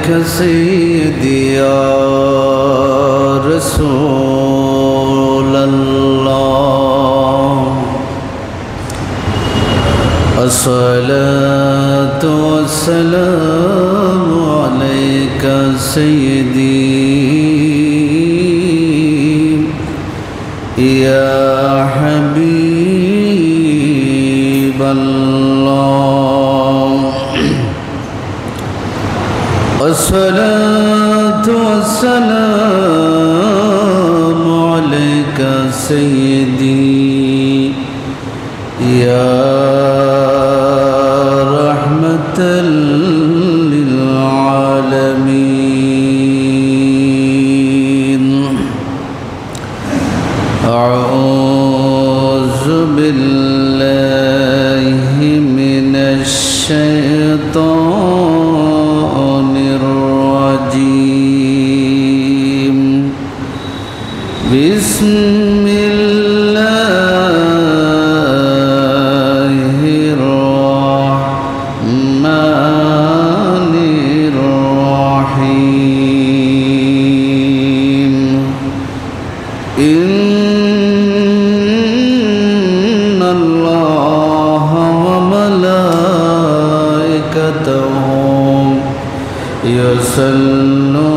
عليك سيدي يا رسول الله الصلاة والسلام عليك سيدي يا حبيب الله الصلاة والسلام عليك سيدي يا رحمة للعالمين أعوذ بالله من الشيطان الرجيم بسم الله الرحمن الرحيم إن الله وملائكته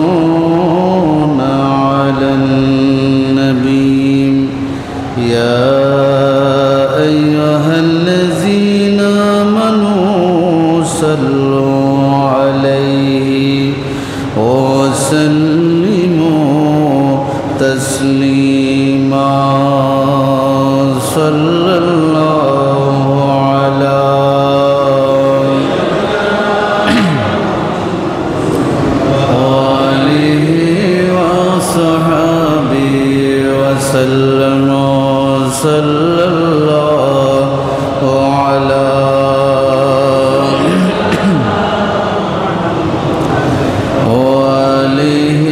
يصلون على النبي يا أيها الذين آمنوا صلوا عليه وسلموا تسليما صلى الله على آله وصحبه وسلم صلى الله على آله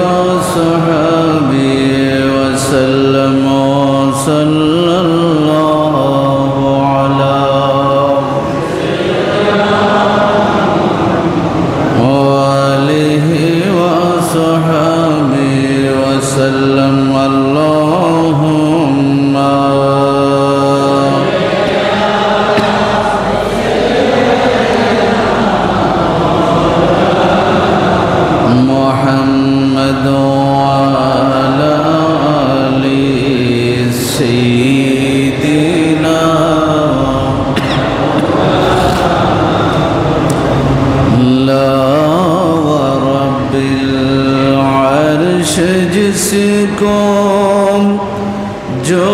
وصحبه وسلم صلى الله على آله وصحبه وسلم اللهم محمد وعلى آل سيدنا لا ورب العرش जिसको जो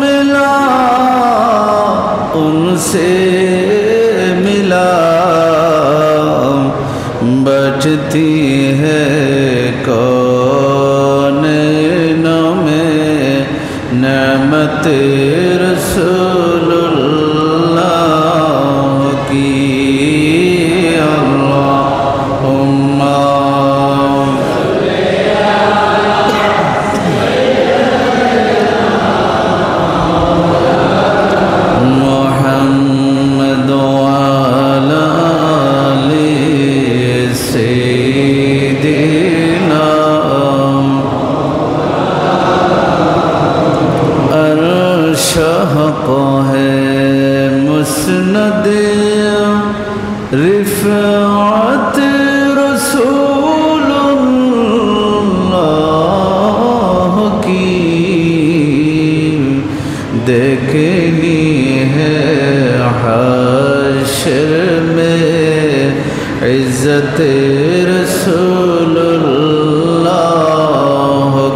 मिला उनसे मिला बचती है कौनैनों में नेमत रसूलुल्लाह की अल्लाहुम्मा मुहम्मद वाला आले सय्यिदना अर्श हक़ है मुस्नद रिफ़अत रसूलुल्लाह की देखनी है हश्र में इज़्ज़त रसूलुल्लाह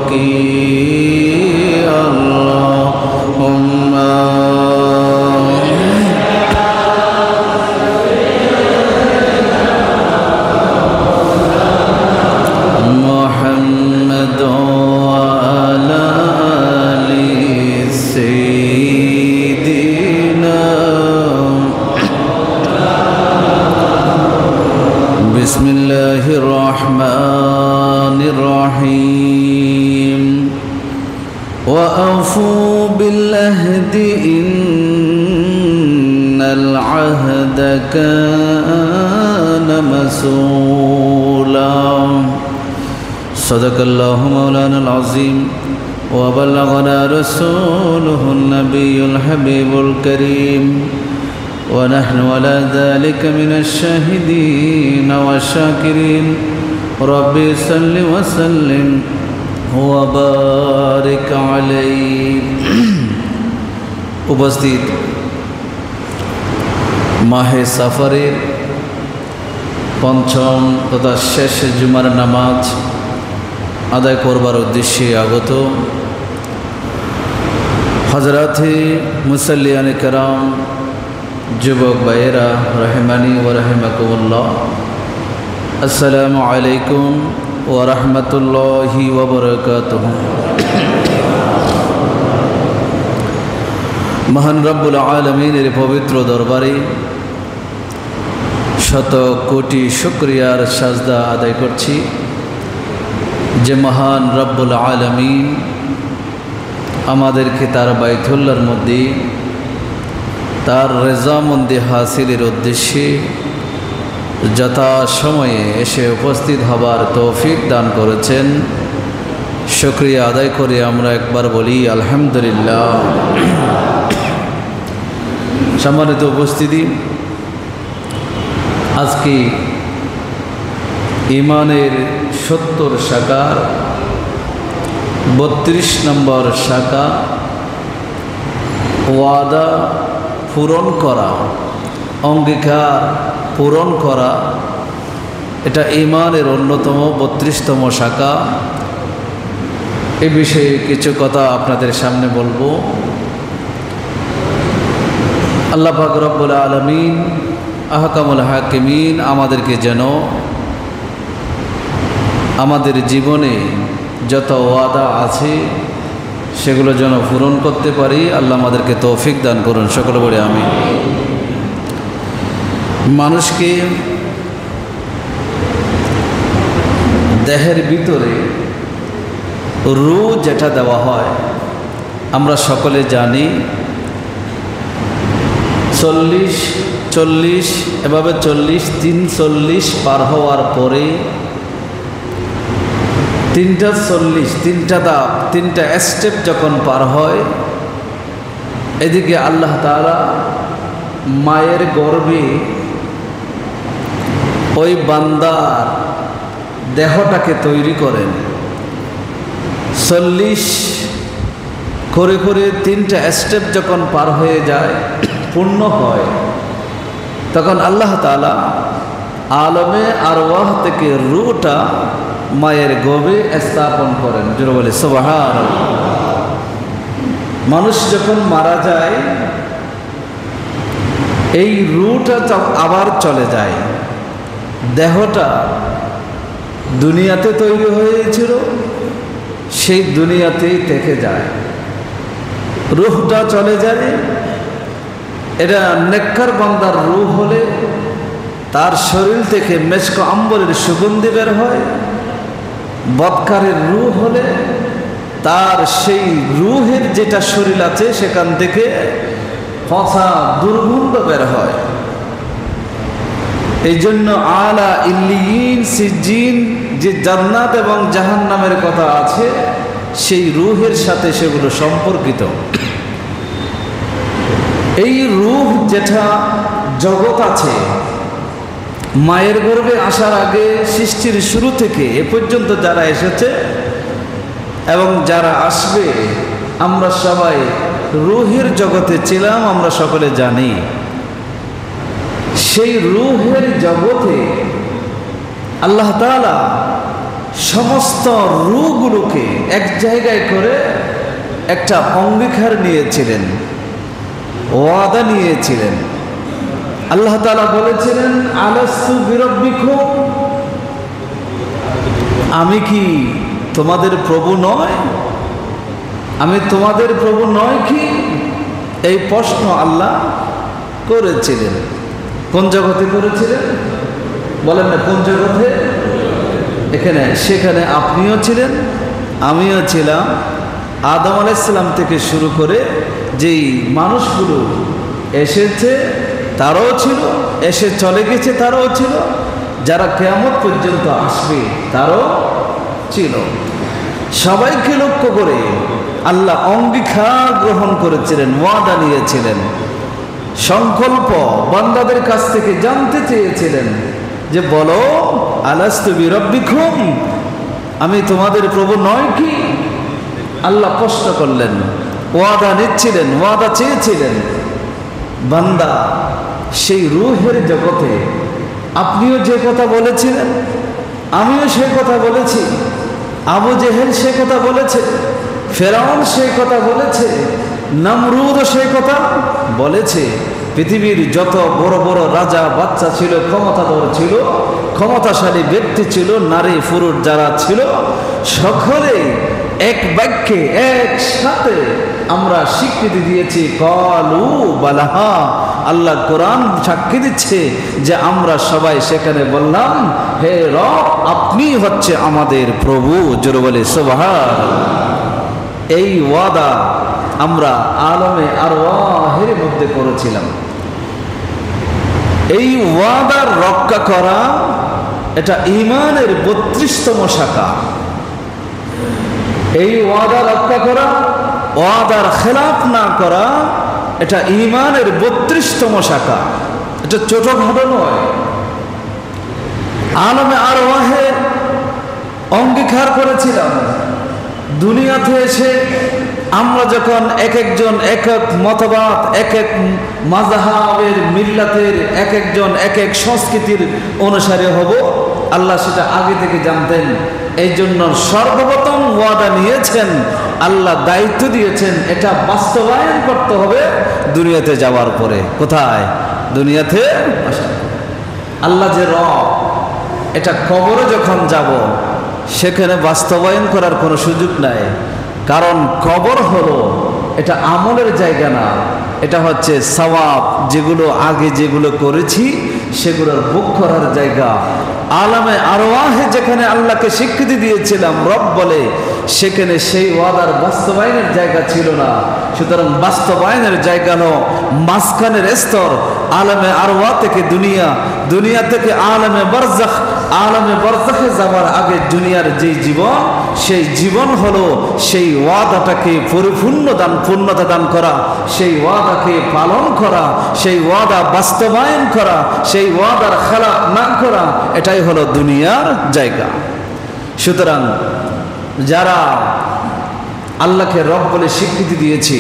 की अल्लाहुम्मा मुहम्मद वाला आले सय्यिदना बिस्मिल्लाहिर रहमानिर रहीम वअफ़ू बिल्अहदि इन्नल अहद कान मस رسولا صدق الله مولانا العظيم وبلغنا رسوله النبي الحبيب الكريم ونحن على ذلك من الشاهدين والشاكرين ربي صل وسلم وبارك عليه উপস্থিত মাহে সাফারের পঞ্চম তথা শেষ জুমার নামাজ আদায় করবার উদ্দেশ্যে আগত হযরতে মুসাল্লিয়ানে কেরাম, যুবক ভাইয়েরা, রহমানি ওয়া রাহিমাকুমুল্লাহ, আসসালামু আলাইকুম ওয়া রাহমাতুল্লাহি ওয়া বারাকাতুহু। মহান রব্বুল আলামিনের পবিত্র দরবারে শত কোটি শুকরিয়ার সাজদা আদায় করছি যে মহান রব্বুল আলামিন আমাদেরকে তার বাইতুল্লাহর মধ্যে তার রেজামন্দি হাসিলের উদ্দেশ্যে যথাসময়ে এসে উপস্থিত হবার তৌফিক দান করেছেন। শুকরিয়া আদায় করে আমরা একবার বলি আলহামদুলিল্লাহ। সম্মানিত উপস্থিতি, আজকে ঈমানের 70 শাখার 32 নম্বর শাখা ওয়াদা পূরণ করা, অঙ্গীকার পূরণ করা, এটা ঈমানের অন্যতম 32তম শাখা। এ বিষয়ে কিছু কথা আপনাদের সামনে বলবো। আল্লাহ পাক রব্বুল আলামিন আহকামুল হাকিমিন আমাদেরকে যেন আমাদের জীবনে যত ওয়াদা আছে সেগুলো যেন পূরণ করতে পারি, আল্লাহ আমাদেরকে তৌফিক দান করুন। সকলে বলে আমিন। মানুষকে দেহের ভিতরে রূহ যেটা দেওয়া হয় আমরা সকলে জানি, 40 এভাবে 43 পার হওয়ার পরে তিনটা ধাপ, 3টা স্টেপ যখন পার হয়, এদিকে আল্লাহ তাআলা মায়ের গর্ভে ওই বান্দার দেহটাকে তৈরি করেন। 40 করে 3টা স্টেপ যখন পার হয়ে যায়, পূর্ণ হয়, তখন আল্লাহ তাআলা আলমে আরওয়াহ থেকে রূহটা মায়ের গর্ভে স্থাপন করেন। জোরে বলে সুবহানাল্লাহ। মানুষ যখন মারা যায়, এই রূহটা আবার চলে যায়। দেহটা দুনিয়াতে তৈরি হয়েছিল, সেই দুনিয়াতেই থেকে যায়। রূহটা চলে যায়। এটা নেককার বান্দার রূহ হলে তার শরীর থেকে মেশক আম্বরের সুগন্ধি বের হয়। বদকারের রূহ হলে তার সেই রূহের যেটা শরীর আছে সেখান থেকে পচা দুর্গন্ধ বের হয়। এই জন্য আলা ইল্লিয়িন, সিজ্জিন, যে জান্নাত এবং জাহান্নামের কথা আছে, সেই রূহের সাথে সেগুলো সম্পর্কিত। এই রূহ যেটা জগৎ আছে, মায়ের গর্ভে আসার আগে সৃষ্টির শুরু থেকে এ পর্যন্ত যারা এসেছে এবং যারা আসবে, আমরা সবাই রূহের জগতে ছিলাম, আমরা সকলে জানি। সেই রূহের জগতে আল্লাহ তাআলা সমস্ত রূহগুলোকে এক জায়গায় করে একটা অঙ্গীকার নিয়েছিলেন, ওয়াদা নিয়েছিলেন। আল্লাহ তাআলা বলেছিলেন, আলাস্তু বিরাব্বিকুম, আমি কি তোমাদের প্রভু নয়? আমি তোমাদের প্রভু নয় কি? এই প্রশ্ন আল্লাহ করেছিলেন। কোন জগতে করেছিলেন বলেন না? কোন জগতে? এখানে, সেখানে আপনিও ছিলেন, আমিও ছিলাম। আদম আলাইহিস সালাম থেকে শুরু করে যেই মানুষগুলো এসেছে তারাও ছিল, এসে চলে গেছে তারাও ছিল, যারা কিয়ামত পর্যন্ত আসবে তারও ছিল। সবাইকে লক্ষ্য করে আল্লাহ অঙ্গীকার গ্রহণ করেছিলেন, ওয়াদা নিয়েছিলেন, সংকল্প বান্দাদের কাছ থেকে জানতে চেয়েছিলেন যে বলো আলাস্তু বিরাব্বিকুম, আমি তোমাদের প্রভু নয় কি? আল্লাহ প্রশ্ন করলেন, ওয়াদা নিচ্ছিলেন, ওয়াদা চেয়েছিলেন। বান্দা সেই রূহের জগতে আপনিও যে কথা বলেছিলেন, আমিও সেই কথা বলেছি, আবু জেহেল সে কথা বলেছে, ফেরাউন সেই কথা বলেছে, নমরুদও সেই কথা বলেছে। পৃথিবীর যত বড় বড় রাজা বাচ্চা ছিল, ক্ষমতাধর ছিল, ক্ষমতাশালী ব্যক্তি ছিল, নারী পুরুষ যারা ছিল, সকলে এক বাক্যে একসাথে আমরা স্বীকৃতি দিয়েছি, কালু বালাহা। আল্লাহ কোরআন সাক্ষী দিচ্ছে যে আমরা সবাই সেখানে বললাম, হে রব, আপনি হচ্ছে আমাদের প্রভু। জোরে বলে সুবহানাল্লাহ। এই ওয়াদা আমরা আলমে আরওয়াহের মধ্যে করেছিলাম। এই ওয়াদার রক্ষা করা এটা ঈমানের 32তম শাখা। এই ওয়াদা রক্ষা করা, ওয়াদার খেলাফ না করা, এটা ঈমানের 32তম শাখা। এটা ছোটখাটো নয়। আলমে আরওয়াহে অঙ্গীকার করেছিলাম, দুনিয়াতে এসে আমরা যখন এক একজন এক এক মতবাদ, এক এক মাযহাবের মিল্লাতের এক একজন এক এক সংস্কৃতির অনুসারী হব, আল্লাহ সেটা আগে থেকে জানতেন। এই জন্য সর্বপ্রথম ওয়াদা নিয়েছেন, আল্লাহ দায়িত্ব দিয়েছেন, এটা বাস্তবায়ন করতে হবে দুনিয়াতে যাওয়ার পরে। কোথায়? দুনিয়াতে আসা। আল্লাহ যে রব, এটা কবরে যখন যাব সেখানে বাস্তবায়ন করার কোনো সুযোগ নাই। কারণ কবর হলো এটা আমলের জায়গা না, এটা হচ্ছে সওয়াব, যেগুলো আগে যেগুলো করেছি সেগুলোর ভোগ করার জায়গা। আলমে আরওয়াহে যেখানে আল্লাহকে স্বীকৃতি দিয়েছিলাম রব বলে, সেখানে সেই ওয়াদার বাস্তবায়নের জায়গা ছিল না। সুতরাং বাস্তবায়নের জায়গা হলো মাঝখানের স্তর, আলমে আরওয়াহ থেকে দুনিয়া, দুনিয়া থেকে আলমে বারজাখ, আলমে বারজাখে যাওয়ার আগে দুনিয়ার যেই জীবন, সেই জীবন হলো সেই ওয়াদাটাকে পূর্ণতা দান করা, সেই ওয়াদাকে পালন করা, সেই ওয়াদা বাস্তবায়ন করা, সেই ওয়াদার খেলাফ না করা, এটাই হলো দুনিয়ার জায়গা। সুতরাং যারা আল্লাহকে রব বলে স্বীকৃতি দিয়েছি,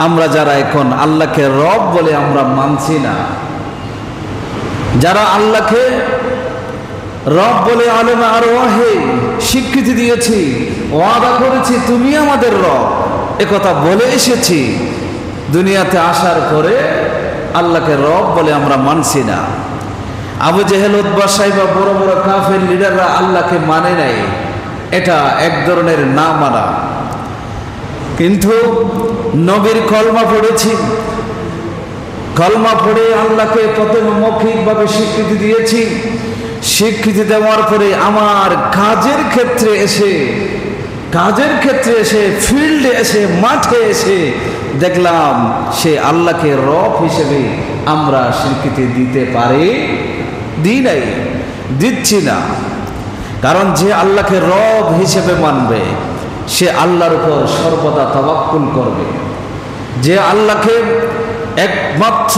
আমরা যারা এখন আল্লাহকে রব বলে আমরা মানছি না, যারা আল্লাহকে রব বলে আলেমে আরওয়াহে স্বীকৃতি দিয়েছি, ওয়াদা করেছি তুমি আমাদের রব, একথা বলে এসেছি, দুনিয়াতে আসার পরে আল্লাহকে রব বলে আমরা মানছি না। আবু জেহেল, উতবা, সাইবা, বড় বড় কাফের লিডাররা আল্লাহকে মানে নাই, এটা এক ধরনের না মানা। কিন্তু নবীর কলমা পড়েছি, কলমা পড়ে আল্লাহকে প্রথমে মৌখিকভাবে স্বীকৃতি দিয়েছি। স্বীকৃতি দেওয়ার পরে আমার কাজের ক্ষেত্রে এসে ফিল্ডে এসে মাঠে এসে দেখলাম সে আল্লাহকে রব হিসেবে আমরা স্বীকৃতি দিতে পারি, নাই, দিচ্ছি না। কারণ যে আল্লাহকে রব হিসেবে মানবে সে আল্লাহর উপর সর্বদা তাওয়াক্কুল করবে। যে আল্লাহকে একমাত্র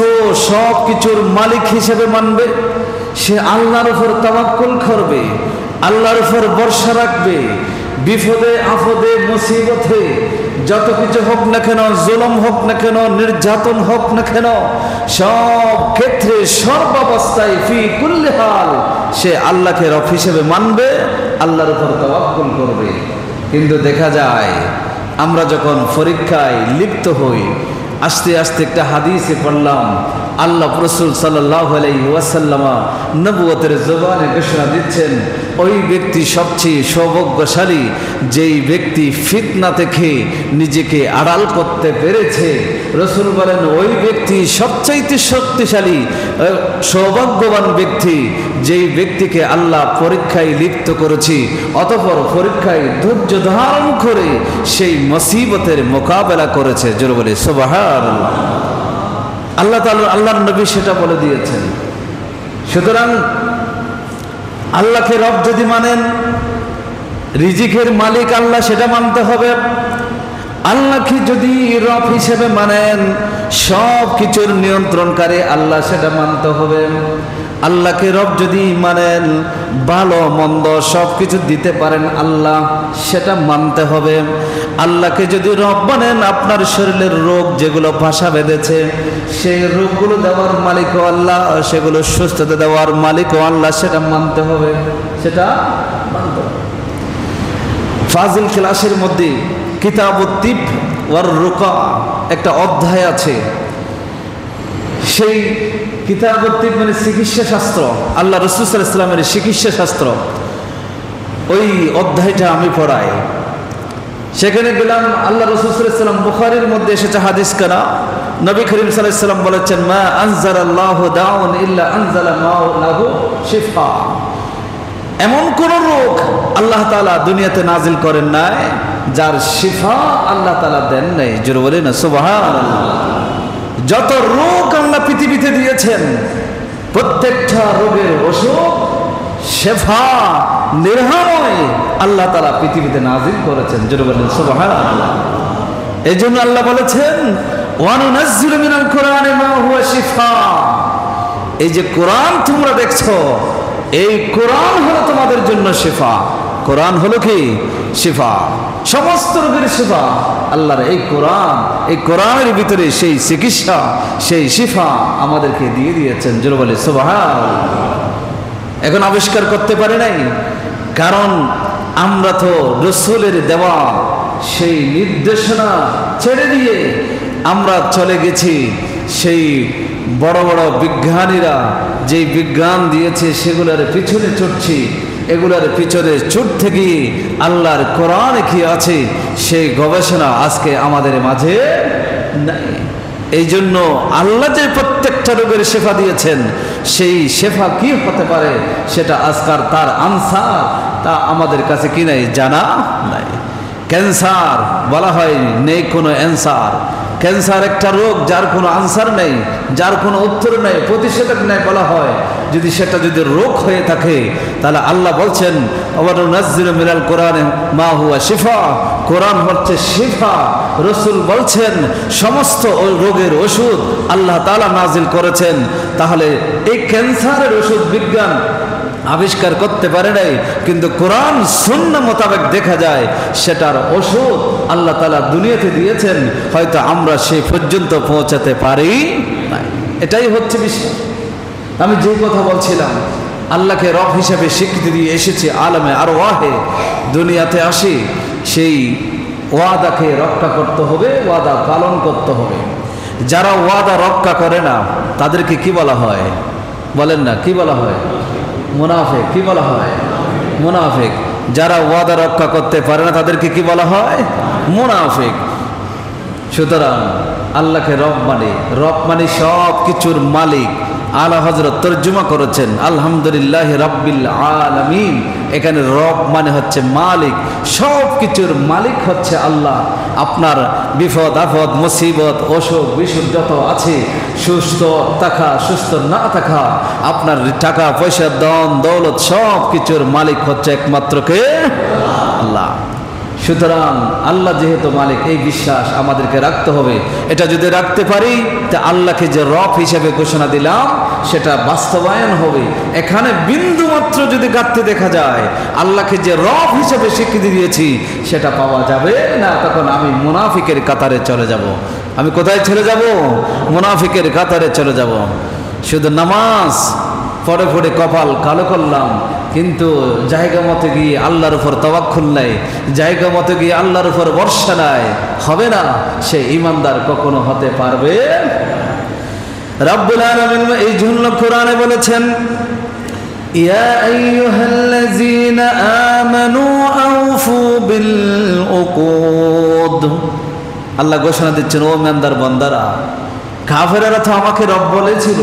সব কিছুর মালিক হিসেবে মানবে সে আল্লাহর উপর তাওয়াক্কুল করবে, আল্লাহর উপর ভরসা রাখবে। বিপদে আপদে মুসিবতে যত কিছু হোক না কেন, জুলুম হোক না কেন, নির্যাতন হোক না কেন, সব ক্ষেত্রে সর্বাবস্থায় ফি কুল্লি হাল সে আল্লাহকে রব হিসেবে মানবে, আল্লাহর উপর তাওয়াক্কুল করবে। কিন্তু দেখা যায় আমরা যখন পরীক্ষায় লিপ্ত হই, আস্তে আস্তে একটা হাদিসে পড়লাম, আল্লাহ রাসূল সাল্লাল্লাহু আলাইহি ওয়াসাল্লাম নবুয়তের জবানে ঘোষণা দিচ্ছেন, ওই ব্যক্তি সবচেয়ে সৌভাগ্যশালী যেই ব্যক্তি ফিতনা থেকে নিজেকে আড়াল করতে পেরেছে। রাসূল বলেন ওই ব্যক্তি সবচাইতে শক্তিশালী সৌভাগ্যবান ব্যক্তি যেই ব্যক্তিকে আল্লাহ পরীক্ষায় লিপ্ত করেছি, অতঃপর পরীক্ষায় ধৈর্য ধারণ করে সেই মুসিবতের মোকাবেলা করেছে। জোরে বলে সুবহানাল্লাহ। আল্লাহ তাআলা, আল্লাহর নবী সেটা বলে দিয়েছেন। সুতরাং আল্লাহকে রব যদি মানেন, রিজিকের মালিক আল্লাহ সেটা মানতে হবে। আল্লাহকে যদি রব হিসেবে মানেন, সব কিছুর নিয়ন্ত্রণকারী আল্লাহ সেটা মানতে হবে। আল্লাহকে রব যদি মানেন, ভালো মন্দ সব কিছু দিতে পারেন আল্লাহ, সেটা মানতে হবে। আল্লাহকে যদি রব মানেন, আপনার শরীরের রোগ যেগুলো ভাষা বেঁধেছে, সেই রোগগুলো দেওয়ার মালিকও আল্লাহ, সেগুলো সুস্থতা দেওয়ার মালিকও আল্লাহ, সেটা মানতে হবে, সেটা মানতে হবে। ফাজিল ক্লাসের মধ্যে কিতাবুত তিব ওয়ার রুকা একটা অধ্যায় আছে। সেই কিতাবুত তিব মানে চিকিৎসা শাস্ত্র, আল্লাহ রাসূল সাল্লাল্লাহু আলাইহি ওয়াসাল্লামের চিকিৎসা শাস্ত্র। ওই অধ্যায়টা আমি পড়াই। সেখানে গেলাম, আল্লাহ রাসূল সাল্লাল্লাহু আলাইহি ওয়াসাল্লাম, বুখারীর মধ্যে এসেছে হাদিস কানা, নবী করিম সাল্লাল্লাহু আলাইহি ওয়াসাল্লাম বলেছেন, মা আনজালাল্লাহু দাউন ইল্লা আনজালা মা'লাহু শিফা। এমন কোন রোগ আল্লাহ তাআলা দুনিয়াতে নাজিল করেন নাই যার শিফা আল্লাহ তাআলা দেন নাই। জোরে বলেন না সুবহানাল্লাহ। যত রোগ আল্লাহ পৃথিবীতে দিয়েছেন, প্রত্যেকটা রোগের ওষুধ, শিফা, নিরাময় আল্লাহ তাআলা পৃথিবীতে নাজিল করেছেন। জোরে বলেন সুবহানাল্লাহ। এই জন্য আল্লাহ বলেছেন, ওয়া নুনাজ্জিলু মিনাল কুরআনি মা হুয়া শিফা। এই যে কোরআন তোমরা দেখছো, এই কোরআন হলো তোমাদের জন্য শিফা। কোরআন হলো কি? শিফা, সমস্ত রোগের শিফা আল্লাহর এই কোরআন। এই কোরআনের ভিতরে সেই চিকিৎসা, সেই শিফা আমাদেরকে দিয়ে দিয়েছেন। জোরে বলে সুবহানাল্লাহ। এখন আবিষ্কার করতে পারি নাই, কারণ আমরা তো রাসূলের দেওয়া সেই নির্দেশনা ছেড়ে দিয়ে আমরা চলে গেছি সেই বড় বড় বিজ্ঞানীরা যেই বিজ্ঞান দিয়েছে সেগুলোর পিছনে ছুটছি। এগুলোর পিছনে ছুটতে গিয়ে আল্লাহর কোরআনে কি আছে সেই গবেষণা আজকে আমাদের মাঝে নাই। এই জন্য আল্লাহ যে প্রত্যেকটা রোগের শেফা দিয়েছেন, সেই শেফা কি হতে পারে সেটা আজকাল তার আনসার তা আমাদের কাছে কি নাই, জানা নাই। ক্যান্সার বলা হয় নেই কোনো অ্যান্সার। ক্যান্সার একটা রোগ যার কোনো আনসার নেই, যার কোনো উত্তর নেই, প্রতিষেধক নেই বলা হয়। যদি সেটা যদি রোগ হয়ে থাকে, তাহলে আল্লাহ বলছেন, ওয়া নুনাজ্জিলু মিনাল কুরআনি মা হুয়া শিফা। কোরআন হচ্ছে শিফা। রাসূল বলছেন সমস্ত রোগের ওষুধ আল্লাহ তাআলা নাজিল করেছেন। তাহলে এই ক্যান্সারের ওষুধ বিজ্ঞান আবিষ্কার করতে পারে নাই, কিন্তু কোরআন সুন্নাহ মোতাবেক দেখা যায় সেটার ওষুধ আল্লাহ তাআলা দুনিয়াতে দিয়েছেন। হয়তো আমরা সেই পর্যন্ত পৌঁছাতে পারি না। এটাই হচ্ছে বিষয়। আমি যে কথা বলছিলাম, আল্লাহকে রব হিসেবে স্বীকৃতি দিয়ে এসেছি আলমে আর ওয়াহে দুনিয়াতে আসি, সেই ওয়াদাকে রক্ষা করতে হবে, ওয়াদা পালন করতে হবে। যারা ওয়াদা রক্ষা করে না তাদেরকে কি বলা হয়? বলেন না, কি বলা হয়? মুনাফিক। কি বলা হয়? মুনাফিক। যারা ওয়াদা রক্ষা করতে পারে না তাদেরকে কি বলা হয়? মুনাফিক। সুতরাং আল্লাহকে রব মানে সব কিছুর মালিক। আলা হযরত তর্জমা করেছেন আলহামদুলিল্লাহ রাব্বিল আলামিন। এখানে রব মানে হচ্ছে মালিক, সব কিছুর মালিক হচ্ছে আল্লাহ। আপনার বিপদ আপদ, মুসিবত, অসুখ বিসুখ যত আছে, সুস্থ থাকা সুস্থ না থাকা, আপনার টাকা পয়সা ধন দৌলত, সব কিছুর মালিক হচ্ছে একমাত্র কে? আল্লাহ। সুতরাং আল্লাহ যেহেতু মালিক, এই বিশ্বাস আমাদেরকে রাখতে হবে। এটা যদি রাখতে পারি, তা আল্লাহকে যে রব হিসেবে ঘোষণা দিলাম সেটা বাস্তবায়ন হবে। এখানে বিন্দু মাত্র যদি ঘাটতি দেখা যায়, আল্লাহকে যে রব হিসেবে স্বীকৃতি দিয়েছি সেটা পাওয়া যাবে না, তখন আমি মুনাফিকের কাতারে চলে যাব। আমি কোথায় চলে যাব? মুনাফিকের কাতারে চলে যাব। শুধু নামাজ পড়ে পড়ে কপাল কালো করলাম, কিন্তু জায়গা মতো গিয়ে আল্লাহর উপর তাওয়াক্কুল নাই, জায়গা মতো গিয়ে আল্লাহর উপর ভরসা নাই, হবে না। সে ঈমানদার কখনো হতে পারবে। রব্বুল আলামিন এই জন্য কোরআনে বলেছেন, ইয়া আইয়ুহাল্লাযীনা আমানু আউফু বিল উকুদ। আল্লাহ ঘোষণা দিচ্ছেন, ও ঈমানদার বান্দারা, কাফেররা তো আমাকে রব বলেছিল,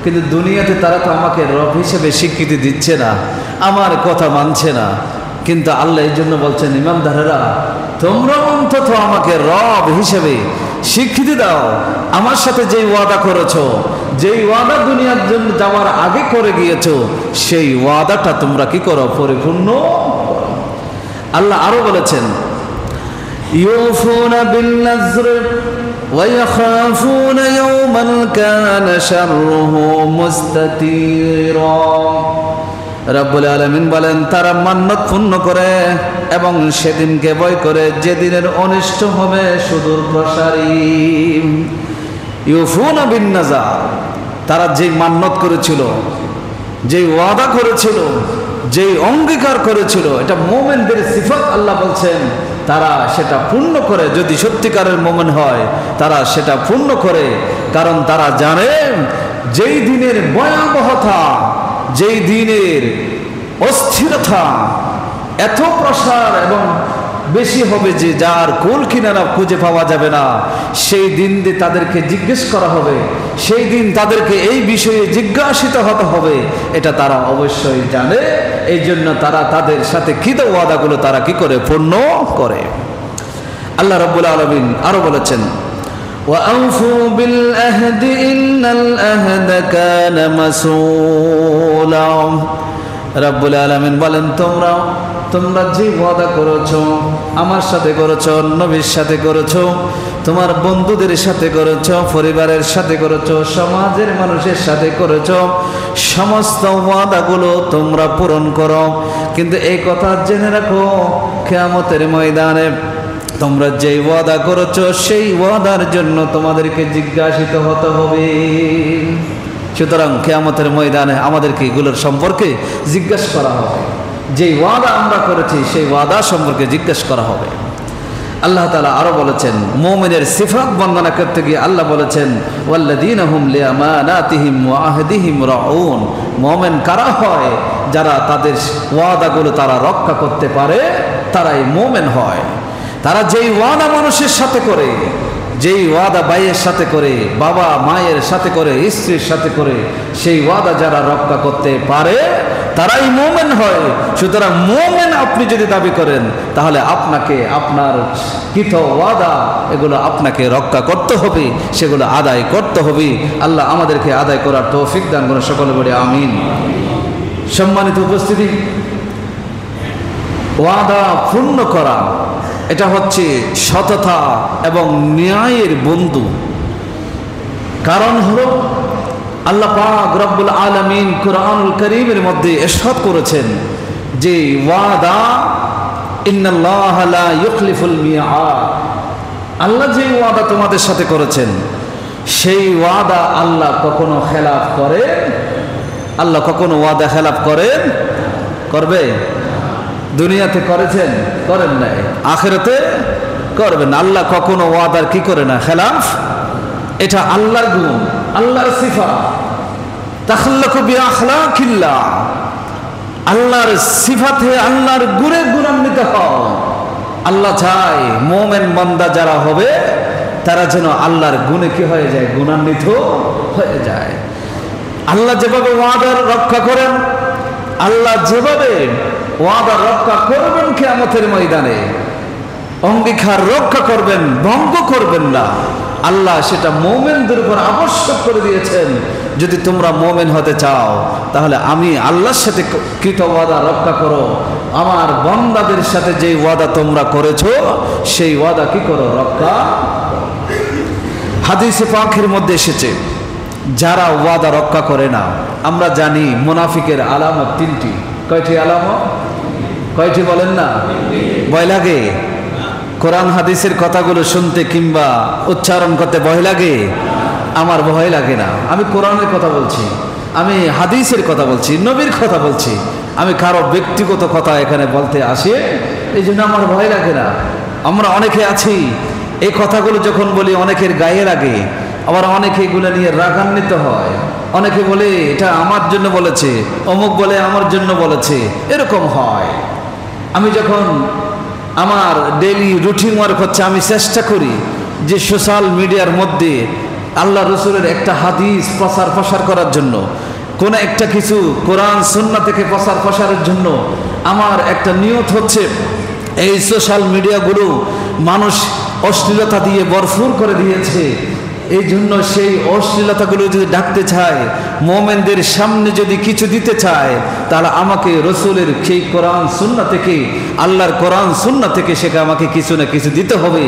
কিন্তু দুনিয়াতে তারা তো আমাকে রব হিসেবে স্বীকৃতি দিচ্ছে না, আমার কথা মানছে না। কিন্তু আল্লাহ এই জন্য বলছেন, ইমানদারেরা তোমরা অন্তত আমাকে রব হিসেবে স্বীকৃতি দাও আমার সাথে যেই ওয়াদা করেছো, যেই ওয়াদা দুনিয়ার জন্য যাওয়ার আগে করে গিয়েছো, সেই ওয়াদাটা তোমরা কি করো, পরিপূর্ণ করো। আল্লাহ আরো বলেছেন ইউফুনা বিন নাযর ওয়া ইয়াখাফুনা ইয়াওমান কানা শাররুহু মুস্তাতিরা। রব্বুল আলামিন বলেন তারা মান্নত পূর্ণ করে এবং সেদিনকে ভয় করে যেদিনের অনিষ্ট হবে সুদূর প্রসারী। ইউফুনা বিন নাযার, তারা যেই মান্নত করেছিল, যেই ওয়াদা করেছিল, যেই অঙ্গীকার করেছিল, এটা মুমিনদের সিফাত। আল্লাহ বলছেন তারা সেটা পূর্ণ করে, যদি সত্যিকারের মুমিন হয় তারা সেটা পূর্ণ করে। কারণ তারা জানে যেই দিনের ভয়াবহতা, যেই দিনের অস্থিরতা এত প্রসার এবং বেশি হবে যে যার কুল কিনারা খুঁজে পাওয়া যাবে না, সেই দিন দিয়ে তাদেরকে জিজ্ঞেস করা হবে, সেই দিন তাদেরকে এই বিষয়ে জিজ্ঞাসিত হতে হবে, এটা তারা অবশ্যই জানে। এই জন্য তারা তাদের সাথে কৃত ওয়াদাগুলো তারা কি করে, পূর্ণ করে। আল্লাহ রাব্বুল আলামিন আরো বলেছেন وَأَوْفُوا بِالْعَهْدِ إِنَّ الْعَهْدَ كَانَ مسؤولا। রব্বুল আলামিন বলেন তোমরা যে ওয়াদা করেছো, আমার সাথে করেছো, নবীর সাথে করেছো, তোমার বন্ধুদের সাথে করেছো, পরিবারের সাথে করেছো, সমাজের মানুষের সাথে করেছো, সমস্ত ওয়াদাগুলো তোমরা পূরণ করো। কিন্তু এই কথা জেনে রাখো, কিয়ামতের ময়দানে তোমরা যেই ওয়াদা করেছো সেই ওয়াদার জন্য তোমাদেরকে জিজ্ঞাসিত হতে হবে। সুতরাং কিয়ামতের ময়দানে আমাদেরকে এগুলোর সম্পর্কে জিজ্ঞাসা করা হবে। যেই ওয়াদা আমরা করেছি সেই ওয়াদা সম্পর্কে জিজ্ঞাসা করা হবে। আল্লাহ তাআলা আরো বলেছেন মুমিনের সিফাত বর্ণনা করতে গিয়ে আল্লাহ বলেছেন ওয়াল্লাযীনা হুম লিআমানাতিহিম ওয়া আহদিহিম রাউন। মুমিন কারা হয়? যারা তাদের ওয়াদাগুলো তারা রক্ষা করতে পারে, তারাই মুমিন হয়। তারা যেই ওয়াদা মানুষের সাথে করে, যেই ওয়াদা ভাইয়ের সাথে করে, বাবা মায়ের সাথে করে, স্ত্রীর সাথে করে, সেই ওয়াদা যারা রক্ষা করতে পারে তারাই মুমিন হয়। সুতরাং মুমিন আপনি যদি দাবি করেন তাহলে আপনাকে আপনার কৃত ওয়াদা এগুলো আপনাকে রক্ষা করতে হবে, সেগুলো আদায় করতে হবে। আল্লাহ আমাদেরকে আদায় করার তৌফিক দান করুন, সকলে বলি আমিন। সম্মানিত উপস্থিতি, ওয়াদা পূর্ণ করা এটা হচ্ছে সততা এবং ন্যায়ের বন্ধু। কারণ হলো আল্লাহ পাক রব্বুল আলামিন কুরআনুল কারীমের মধ্যে ইরশাদ করেছেন যে ওয়াদা ইন্নাল্লাহা লা ইউখলিফুল মিআদ। আল্লাহ যে ওয়াদা তোমাদের সাথে করেছেন সেই ওয়াদা আল্লাহ কখনো খেলাফ করে? আল্লাহ কখনো ওয়াদা খেলাফ করেন? করবে? দুনিয়াতে করেছেন? করেন নাই। আখিরাতে করবেন। আল্লাহ কখনো ওয়াদার কি করে না, খেলাফ। এটা আল্লাহর গুণ, আল্লাহর সিফাত। তাখাল্লাকু বিআখলাকিল্লাহ, আল্লাহর সিফাতে, আল্লাহর গুণে গুণান্বিত হও। আল্লাহ চায় মুমিন বান্দা যারা হবে তারা যেন আল্লাহর গুণে কি হয়ে যায়, গুণান্বিত হয়ে যায়। আল্লাহ যেভাবে ওয়াদার রক্ষা করেন, আল্লাহ যেভাবে ওয়াদা রক্ষা করবেন কিয়ামতের ময়দানে, অঙ্গীকার রক্ষা করবেন, ভঙ্গ করবেন না, আল্লাহ সেটা মুমিনদের উপর আবশ্যক করে দিয়েছেন। যদি তোমরা মুমিন হতে চাও তাহলে আমি আল্লাহর সাথে কৃত ওয়াদা রক্ষা করো। আমার বান্দাদের সাথে যেই ওয়াদা তোমরা করেছো সেই ওয়াদা কি করো, রক্ষা। হাদিসে পাকের মধ্যে এসেছে যারা ওয়াদা রক্ষা করে না, আমরা জানি মুনাফিকের আলামত তিনটি। কয়টি আলামত? কয়টি বলেন না? ভয় লাগে? কোরআন হাদিসের কথাগুলো শুনতে কিংবা উচ্চারণ করতে ভয় লাগে? আমার ভয় লাগে না। আমি কোরআনের কথা বলছি, আমি হাদিসের কথা বলছি, নবীর কথা বলছি। আমি কারো ব্যক্তিগত কথা এখানে বলতে আসি, এই জন্য আমার ভয় লাগে না। আমরা অনেকে আছি এই কথাগুলো যখন বলি অনেকের গায়ে লাগে, আবার অনেকে এগুলো নিয়ে রাগান্বিত হয়। অনেকে বলে এটা আমার জন্য বলেছে, অমুক বলে আমার জন্য বলেছে, এরকম হয়। আমি যখন আমার ডেইলি রুটিন ওয়ার্ক হচ্ছে, আমি চেষ্টা করি যে সোশ্যাল মিডিয়ার মধ্যে আল্লাহ রসুলের একটা হাদিস প্রচার প্রসার করার জন্য, কোন একটা কিছু কোরআন সুন্নাহ থেকে প্রচার প্রসারের জন্য আমার একটা নিয়ত হচ্ছে এই সোশ্যাল মিডিয়াগুলো মানুষ অশ্লীলতা দিয়ে ভরপুর করে দিয়েছে। এই জন্য সেই অশ্লীলতাগুলো যদি ডাকতে চায়, মোমেনদের সামনে যদি কিছু দিতে চায়, তাহলে আমাকে রসুলের সেই কোরআন সুন্নাহ থেকে, আল্লাহর কোরআন সুন্নাহ থেকে সেটা আমাকে কিছু না কিছু দিতে হবে,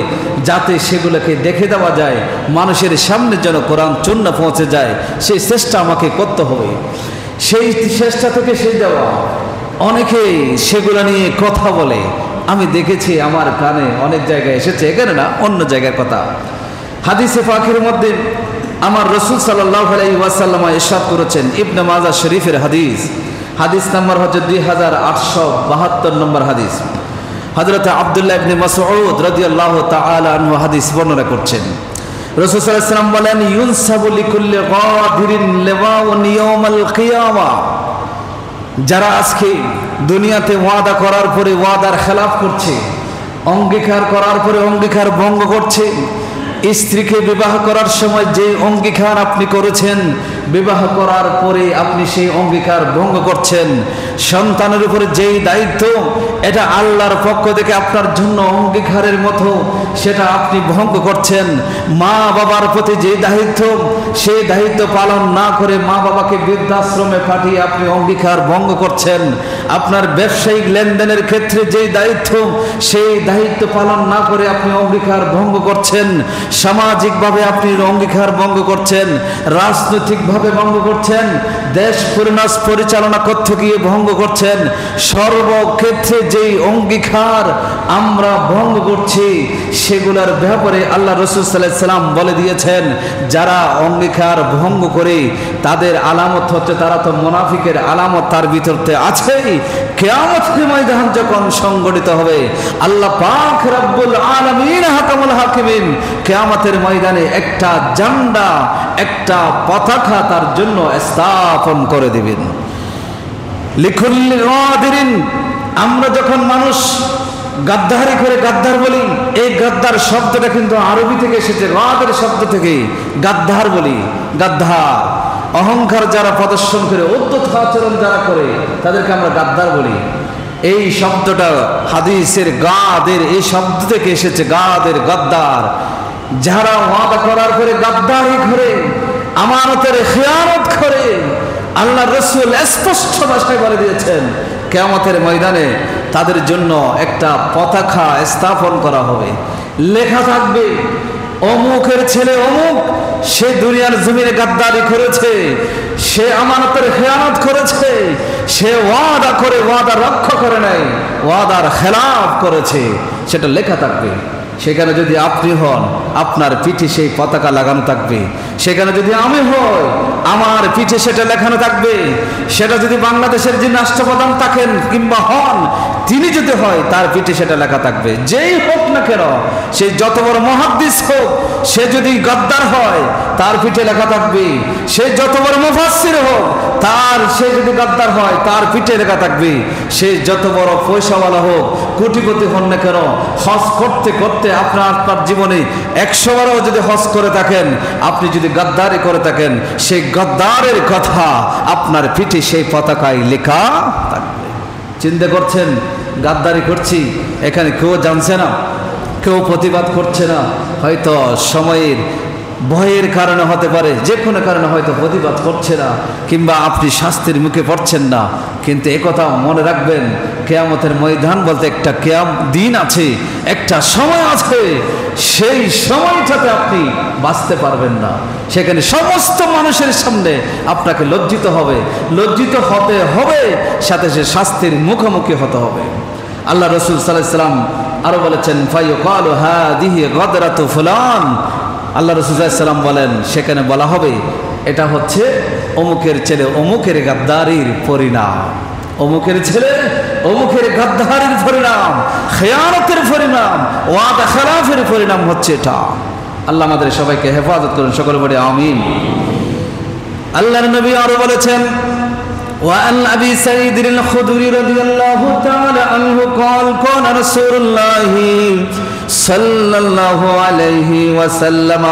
যাতে সেগুলোকে দেখে দেওয়া যায়, মানুষের সামনে যেন কোরআন সুন্নাহ পৌঁছে যায়, সেই চেষ্টা আমাকে করতে হবে। সেই চেষ্টা থেকে সেই দেওয়া। অনেকেই সেগুলো নিয়ে কথা বলে, আমি দেখেছি আমার কানে অনেক জায়গায় এসেছে, এখানে না অন্য জায়গার কথা। হাদিসে পাকের মধ্যে আমার রাসূল সাল্লাল্লাহু আলাইহি ওয়াসাল্লাম ইরশাদ করেছেন, ইবনে মাজাহ শরীফের হাদিস, হাদিস নাম্বার হচ্ছে 2872 নম্বর হাদিস। হযরত আব্দুল্লাহ ইবনে মাসউদ রাদিয়াল্লাহু তাআলা আনহু হাদিস বর্ণনা করছেন। রাসূল সাল্লাল্লাহু আলাইহি ওয়াসাল্লাম বলেন, ইউনসাবু লিকুল্লি গাদিরিন লিওয়াউন ইয়াউমাল কিয়ামা। যারা আজকে দুনিয়াতে ওয়াদা করার পরে ওয়াদার খেলাফ করছে, অঙ্গীকার করার পরে অঙ্গীকার ভঙ্গ করছে, স্ত্রীকে বিবাহ করার সময় যে অঙ্গীকার আপনি করেছেন, বিবাহ করার পরে আপনি সেই অঙ্গীকার ভঙ্গ করছেন, সন্তানের উপরে যেই দায়িত্ব এটা আল্লাহর পক্ষ থেকে আপনার জন্য অঙ্গীকারের মতো, সেটা আপনি ভঙ্গ করছেন, মা বাবার প্রতি যে দায়িত্ব, সেই দায়িত্ব পালন না করে মা বাবাকে বৃদ্ধাশ্রমে পাঠিয়ে আপনি অঙ্গীকার ভঙ্গ করছেন, আপনার ব্যবসায়িক লেনদেনের ক্ষেত্রে যেই দায়িত্ব, সেই দায়িত্ব পালন না করে আপনি অঙ্গীকার ভঙ্গ করছেন, সামাজিকভাবে আপনি অঙ্গীকার ভঙ্গ করছেন, রাজনৈতিকভাবে ভঙ্গ করছেন, দেশ পরিচালনা করতে গিয়ে ভঙ্গ করছেন, সর্বক্ষেত্রে যেই অঙ্গীকার আমরা ভঙ্গ করছি, সেগুলোর ব্যাপারে আল্লাহ রাসূল সাল্লাল্লাহু আলাইহি ওয়াসাল্লাম বলে দিয়েছেন, যারা অঙ্গীকার ভঙ্গ করে তাদের আলামত হচ্ছে, তারা তো মুনাফিকের আলামত তার ভিতরতে আছেই। কিয়ামতের ময়দান যখন সংগঠিত হবে, আল্লাহ পাক রব্বুল আলামিন হাকামুল হাকিমিন কিয়ামতের ময়দানে একটা ঝান্ডা, একটা পতাকা তার জন্য স্থাপন করে দিবেন। লিকুল্লি গাদিরিন, আমরা যখন মানুষ গাদ্দারি করে গাদ্দার বলি, এই গাদ্দার শব্দটা কিন্তু আরবি থেকে এসেছে, গাদের শব্দ থেকে গাদ্দার বলি। গাদ্দার অহংকার যারা প্রদর্শন করে, উদ্ধত আচরণ যারা করে, তাদেরকে আমরা গাদ্দার বলি। এই শব্দটা হাদিসের গাদের এই শব্দ থেকে এসেছে, গাদের, গাদ্দার। যারা ওয়াদা করার পরে গাদ্দারি করে, আমানতের খেয়ানত করে, আল্লাহ রাসূল স্পষ্ট ভাষায় বলে দিয়েছেন, কিয়ামতের ময়দানে তাদের জন্য একটা পতাকা স্থাপন করা হবে, লেখা থাকবে, অমুকের ছেলে অমুক, সে দুনিয়ার জমিনে গাদ্দারি করেছে, সে আমানতের খেয়ানত করেছে, সে ওয়াদা করে ওয়াদা রক্ষা করে নাই, ওয়াদার খেলাফ করেছে, সেটা লেখা থাকবে। সেখানে যদি আপনি হন, আপনার পিঠে সেই পতাকা লাগানো থাকবে। সেখানে যদি আমি হই, আমার পিঠে সেটা লেখানো থাকবে। সেটা যদি বাংলাদেশের যিনি রাষ্ট্রপ্রধান থাকেন কিংবা হন, তিনি যদি হয়, তার পিঠে সেটা লেখা থাকবে। যেই হোক না কেন, সে যত বড় মুহাদ্দিস হোক, সে যদি গাদ্দার হয়, তার পিঠে লেখা থাকবে। সে যত বড় মুফাসসির হোক, সে যদি গাদ্দার হয়, তার পিঠে লেখা থাকবে। সে যত বড় পয়সাওয়ালা হোক, কোটিপতি হন না কেন, হজ করতে করতে আপনার জীবনে 100 বারও যদি হজ করে থাকেন, আপনি যদি গাদ্দারি করে থাকেন, সেই গাদ্দারের কথা আপনার পিঠে সেই পতাকায় লেখা থাকবে। চিন্তা করছেন, গাদ্দারি করছি, এখানে কেউ জানছে না, কেউ প্রতিবাদ করছে না, হয়তো সময়ের ভয়ের কারণে হতে পারে, যে কোনো কারণে হয়তো প্রতিবাদ করছে না, কিংবা আপনি শাস্তির মুখে পড়ছেন না। কিন্তু একথা মনে রাখবেন, কিয়ামতের ময়দান বলতে একটা দিন আছে, একটা সময় আছে, সেই সময়টাতে আপনি বাঁচতে পারবেন না। সেখানে সমস্ত মানুষের সামনে আপনাকে লজ্জিত হতে হবে, সাথে সে শাস্তির মুখোমুখি হতে হবে। আল্লাহ রাসূল সাল্লাল্লাহু আলাইহি ওয়াসাল্লাম আরো বলেছেন, ফায়ুকালু হাদিহি গাদরাতু ফুলান। আল্লাহ রাসূল সাল্লাল্লাহু আলাইহি ওয়াসাল্লাম বলেন, সেখানে বলা হবে, এটা হচ্ছে অমুকের ছেলে অমুকের গাদ্দারির পরিণাম, অমুকের ছেলে অমুকের গাদ্দারির পরিণাম, খেয়ানতের পরিণাম, ওয়াদা খেলাফের পরিণাম হচ্ছে এটা। আল্লাহ আমাদের সবাইকে হেফাজত করুন, সকলে বলি আমিন। আল্লাহর নবী আরো বলেছেন, وعن أبي سعيد الخدري رضي الله تعالى عنه قال قال رسول الله صلى الله عليه وسلم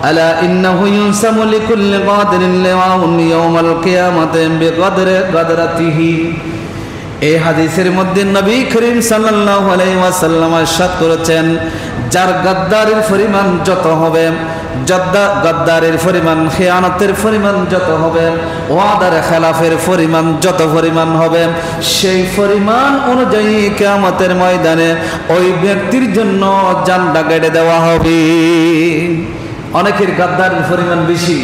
ألا إنه ينسم لكل قادر لواء يوم القيامة بقدر قدرته। এই হাদিসের মধ্যে নবী করিম সাল্লাল্লাহু আলাইহি ওয়াসাল্লাম ইরশাদ করেছেন, যার গাদ্দারির পরিমাণ যত হবে, গাদ্দারের পরিমাণ, খেয়ানতের পরিমাণ যত হবে, ওয়াদার খেলাফের পরিমাণ যত পরিমাণ হবে, সেই পরিমাণ অনুযায়ী কিয়ামতের ময়দানে ওই ব্যক্তির জন্য জানটা কেটে দেওয়া হবে। অনেকের গাদ্দারের পরিমাণ বেশি,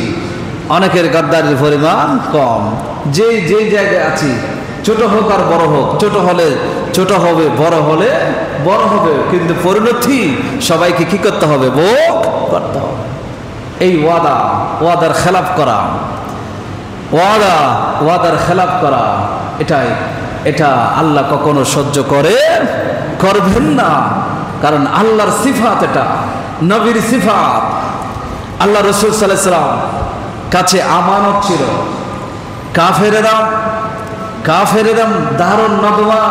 অনেকের গাদ্দারের পরিমাণ কম। যে যে জায়গায় আছি, ছোট হোক আর বড় হোক, ছোট হলে ছোট হবে, বড় হলে বড় হবে, কিন্তু পরিণতি সবাইকে কি করতে হবে? ভোগ করতে হবে। এই ওয়াদার খেলাফ করা, ওয়াদার খেলাফ করা, এটা আল্লাহ কখনো সহ্য করবেন না। কারণ আল্লাহর সিফাত, এটা নবীর সিফাত। আল্লাহ রাসূল সাল্লাল্লাহু আলাইহি ওয়াসাল্লাম কাছে আমানত ছিল। কাফেরেরা দারুন নদওয়া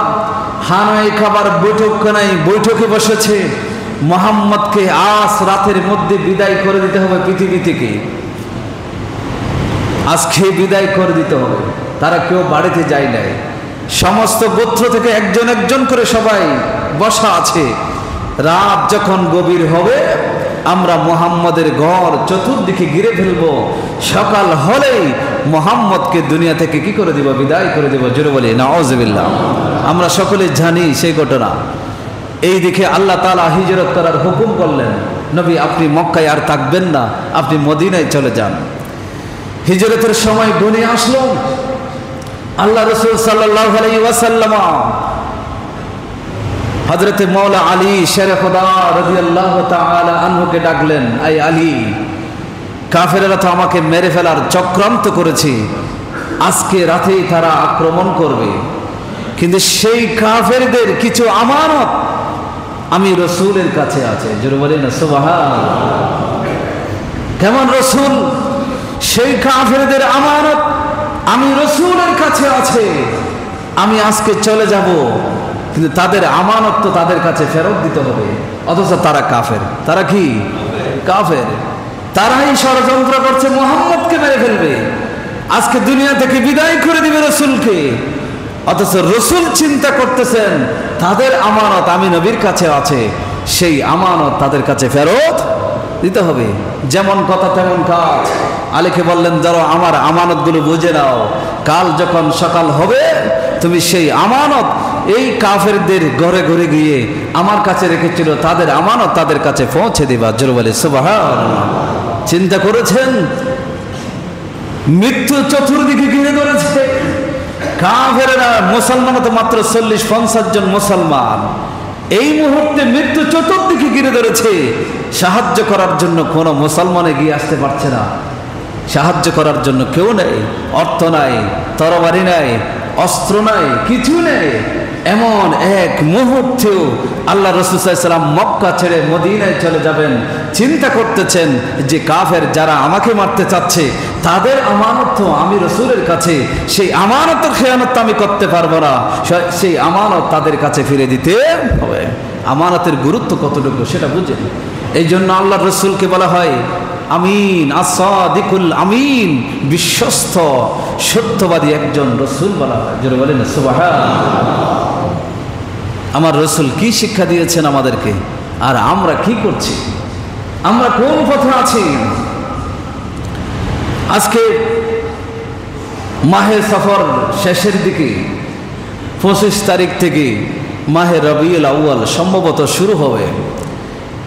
হানায় খাবার বৈঠকে বসেছে। মুহাম্মদকে আজ রাতের মধ্যে বিদায় করে দিতে হবে পৃথিবী থেকে, আজকে বিদায় করে দিতে হবে। তারা কেউ বাড়িতে যায় নাই, সমস্ত গোত্র থেকে একজন একজন করে সবাই বসা আছে। রাত যখন গভীর হবে, আমরা মুহাম্মদের ঘর চতুর্দিকে ঘিরে ফেলবো। সকাল হলেই মুহাম্মদকে দুনিয়া থেকে কি করে দিব? বিদায় করে দিব। জোরে বলি নাউযুবিল্লাহ। আমরা সকলে জানি সেই ঘটনা। এই দিকে আল্লাহ তাআলা হিজরত করার হুকুম করলেন, নবী আপনি মক্কায় আর থাকবেন না, আপনি মদিনায় চলে যান। হিজরতের সময় ঘনিয়ে আসলো। আল্লাহ রাসূল সাল্লাল্লাহু আলাইহি ওয়াসাল্লাম হযরত মাওলা আলী শেরে খোদা রাদিয়াল্লাহু তাআলা আনহুকে ডাকলেন, আই আলী, কাফেররা তো আমাকে মেরে ফেলার চক্রান্ত করেছে, আজকে রাতেই তারা আক্রমণ করবে, কিন্তু সেই কাফেরদের কিছু আমানত আমি রাসূলের কাছে আছে। জোরে বলেন না সুবহানাল্লাহ। কেমন রাসূল? সেই কাফেরদের আমানত আমি রাসূলের কাছে আছে, আমি আজকে চলে যাব, কিন্তু তাদের আমানত তো তাদের কাছে ফেরত দিতে হবে। অথচ তারা কাফের। তারা কি কাফের? তারাই ষড়যন্ত্র করছে, মুহাম্মদকে মেরে ফেলবে, আজকে দুনিয়া থেকে বিদায় করে দিবে রাসূলকে। অথচ রাসূল চিন্তা করতেছেন তাদের আমানত আমি নবীর কাছে আছে, সেই আমানত তাদের কাছে ফেরত দিতে হবে। যেমন কথা তেমন কাজ। আলীকে বললেন, ধরো আমার আমানতগুলো বুঝে নাও, কাল যখন সকাল হবে তুমি সেই আমানত এই কাফেরদের ঘরে ঘরে গিয়ে আমার কাছে রেখেছিল, তাদের আমানত তাদের কাছে পৌঁছে দিবা। জোরে বলে সুবহানাল্লাহ। চিন্তা করেছেন? মৃত্যু চতুর্দিকে ঘিরে ধরেছে। কাফেররা, মুসলমান তো মাত্র 40-50 জন মুসলমান। এই মুহূর্তে মৃত্যু চতুর্দিকে ঘিরে ধরেছে। সাহায্য করার জন্য কোনো মুসলমান এগিয়ে আসতে পারছে না। সাহায্য করার জন্য কেউ নেই, অর্থ নাই, তরবারি নাই, অস্ত্র নাই, কিছু নেই। এমন এক মুহূর্তেও আল্লাহ রাসূল সাল্লাল্লাহু আলাইহি ওয়াসাল্লাম মক্কা ছেড়ে মদিনায় চলে যাবেন। চিন্তা করতেছেন যে কাফের যারা আমাকে মারতে চাচ্ছে তাদের আমানত তো আমি রাসূলের কাছে, সেই আমানতের খেয়ানত আমি করতে পারবো না, সেই আমানত তাদের কাছে ফিরে দিতে হবে। আমানতের গুরুত্ব কতটুকু সেটা বুঝেন। এই জন্য আল্লাহ রাসূলকে বলা হয় আমিন, আস-সাদিকুল আমিন, বিশ্বস্ত সত্যবাদী একজন রাসূল বলা হয়। জোরে বলেন সুবহানাল্লাহ। আমার রাসূল কি শিক্ষা দিয়েছেন আমাদেরকে, আর আমরা কি করছি? আমরা কোন পথে আছি? আজকে মাহে সফর শেষের দিকে, 25 তারিখ থেকে মাহে রবিউল আউয়াল সম্ভবত শুরু হবে।